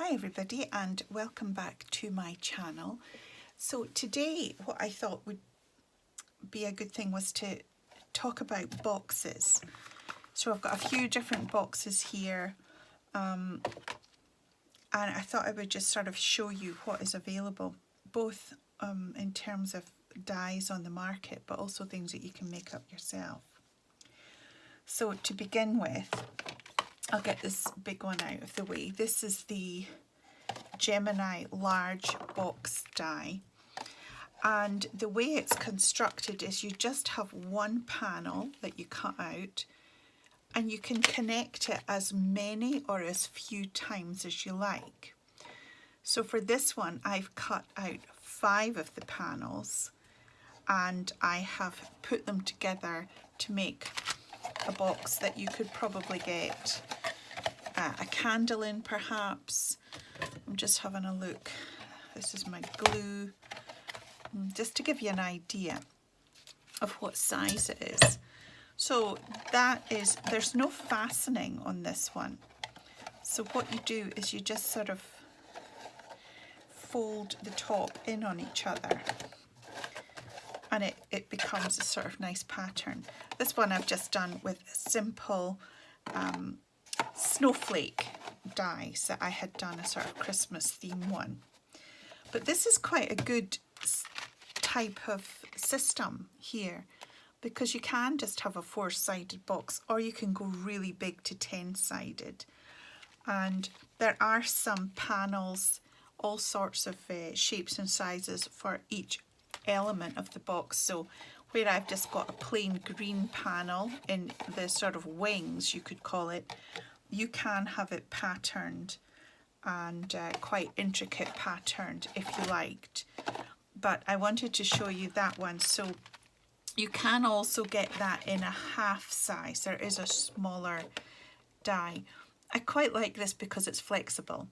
Hi everybody and welcome back to my channel. So today what I thought would be a good thing was to talk about boxes. So I've got a few different boxes here and I thought I would just sort of show you what is available, both in terms of dies on the market but also things that you can make up yourself. So to begin with, I'll get this big one out of the way. This is the Gemini Large Box die, and the way it's constructed is you just have one panel that you cut out and you can connect it as many or as few times as you like. So for this one I've cut out 5 of the panels and I have put them together to make a box that you could probably get a candle in, perhaps. I'm just having a look. This is my glue, just to give you an idea of what size it is. So that is, there's no fastening on this one. So what you do is you just sort of fold the top in on each other and it becomes a sort of nice pattern. This one I've just done with simple snowflake dies that I had done, a sort of Christmas theme one. But this is quite a good type of system here, because you can just have a 4-sided box or you can go really big to 10-sided. And there are some panels, all sorts of shapes and sizes for each element of the box. So where I've just got a plain green panel in the sort of wings, you could call it, you can have it patterned and quite intricate patterned if you liked. But I wanted to show you that one. So you can also get that in a half size. There is a smaller die. I quite like this because it's flexible.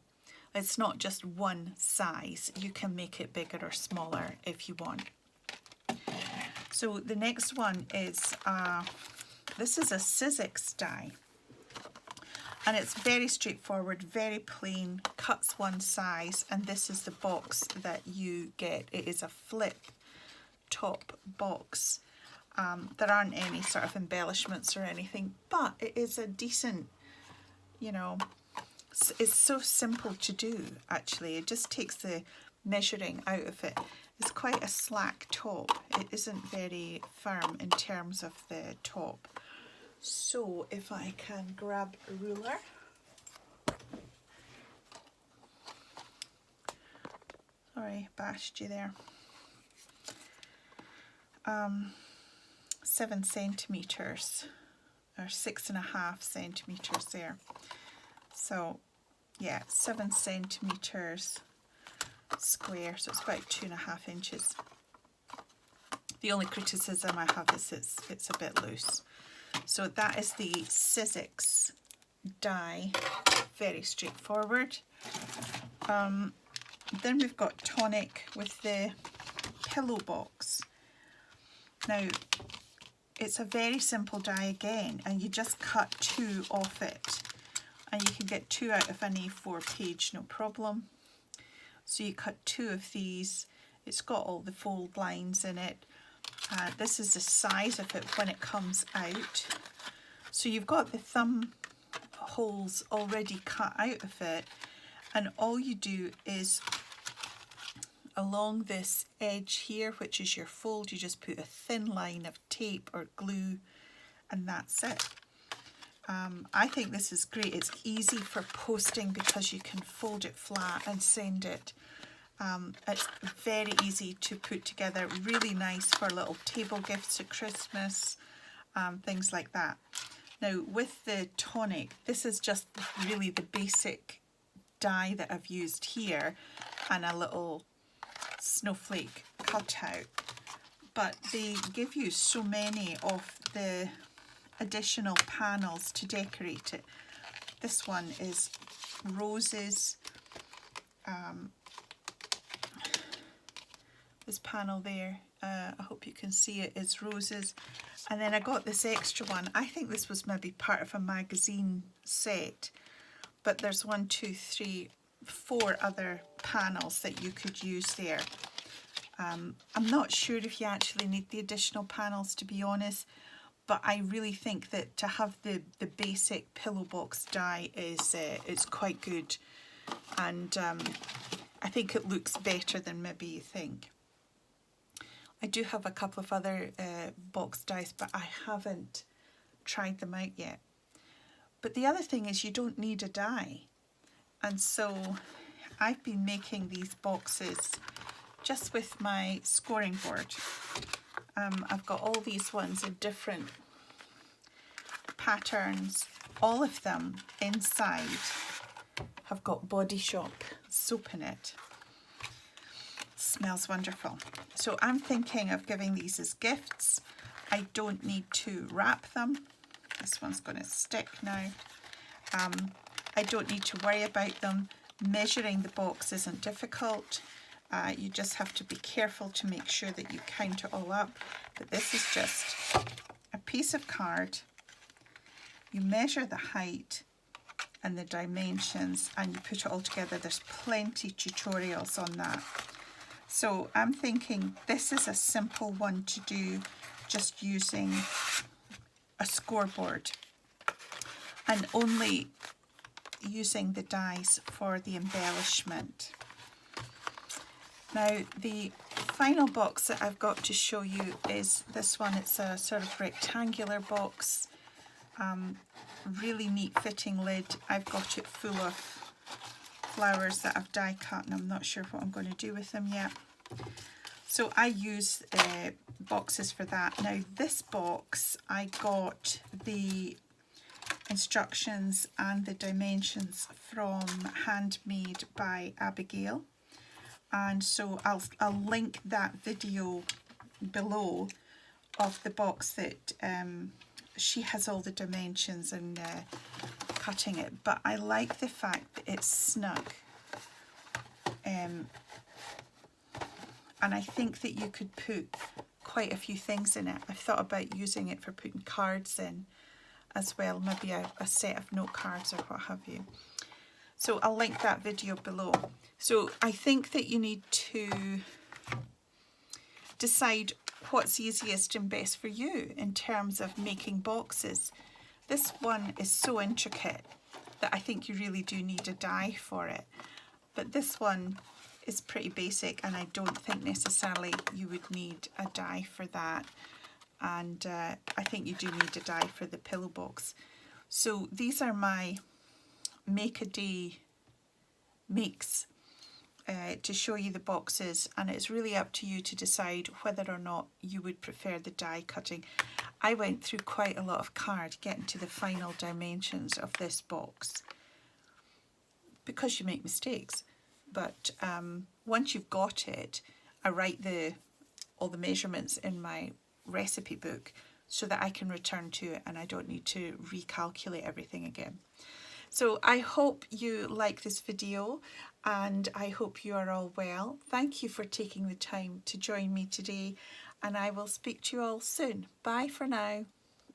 It's not just one size. You can make it bigger or smaller if you want. So the next one is, this is a izzix die. And it's very straightforward, very plain, cuts one size, and this is the box that you get. It is a flip top box. There aren't any sort of embellishments or anything, but it is a decent, you know, it's so simple to do actually. It just takes the measuring out of it. It's quite a slack top. It isn't very firm in terms of the top. So if I can grab a ruler. Sorry, bashed you there. 7 centimeters or 6.5 centimeters there. So yeah, 7 centimeters square, so it's about 2.5 inches. The only criticism I have is it's a bit loose. So that is the izzix die, very straightforward. Then we've got Tonic with the Pillow Box. Now it's a very simple die again, and you just cut 2 off it, and you can get 2 out of an A4 page, no problem. So you cut 2 of these. It's got all the fold lines in it. This is the size of it when it comes out. So you've got the thumb holes already cut out of it, and all you do is along this edge here, which is your fold, you just put a thin line of tape or glue, and that's it. I think this is great. It's easy for posting because you can fold it flat and send it. It's very easy to put together, really nice for little table gifts at Christmas, things like that. Now with the Tonic, this is just really the basic die that I've used here and a little snowflake cutout, but they give you so many of the additional panels to decorate it. This one is roses. This panel there, I hope you can see it, is roses. And then I got this extra one. I think this was maybe part of a magazine set, but there's 1, 2, 3, 4 other panels that you could use there. I'm not sure if you actually need the additional panels, to be honest, but I really think that to have the basic pillow box die is quite good, and I think it looks better than maybe you think. I do have a couple of other box dies, but I haven't tried them out yet. But the other thing is you don't need a die, and so I've been making these boxes just with my scoring board. I've got all these ones in different patterns. All of them inside have got Body Shop soap in it. Smells wonderful. So I'm thinking of giving these as gifts. I don't need to wrap them. This one's going to stick now. I don't need to worry about them. Measuring the box isn't difficult. You just have to be careful to make sure that you count it all up. But this is just a piece of card. You measure the height and the dimensions and you put it all together. There's plenty of tutorials on that. So I'm thinking this is a simple one to do just using a scoreboard and only using the dies for the embellishment. Now the final box that I've got to show you is this one. It's a sort of rectangular box, really neat fitting lid. I've got it full of flowers that I've die cut and I'm not sure what I'm going to do with them yet. So I use boxes for that. Now this box, I got the instructions and the dimensions from Handmade by Abigail. And so I'll link that video below of the box that she has all the dimensions and cutting it. But I like the fact that it's snug. And I think that you could put quite a few things in it. I've thought about using it for putting cards in as well, maybe a set of note cards or what have you. So I'll link that video below. So I think that you need to decide what's easiest and best for you in terms of making boxes. This one is so intricate that I think you really do need a die for it. But this one is pretty basic and I don't think necessarily you would need a die for that. And I think you do need a die for the pillow box. So these are my make a day makes to show you the boxes, and it's really up to you to decide whether or not you would prefer the die cutting. I went through quite a lot of card getting to the final dimensions of this box because you make mistakes, but once you've got it, I write all the measurements in my recipe book so that I can return to it and I don't need to recalculate everything again. So I hope you like this video and I hope you are all well. Thank you for taking the time to join me today and I will speak to you all soon. Bye for now.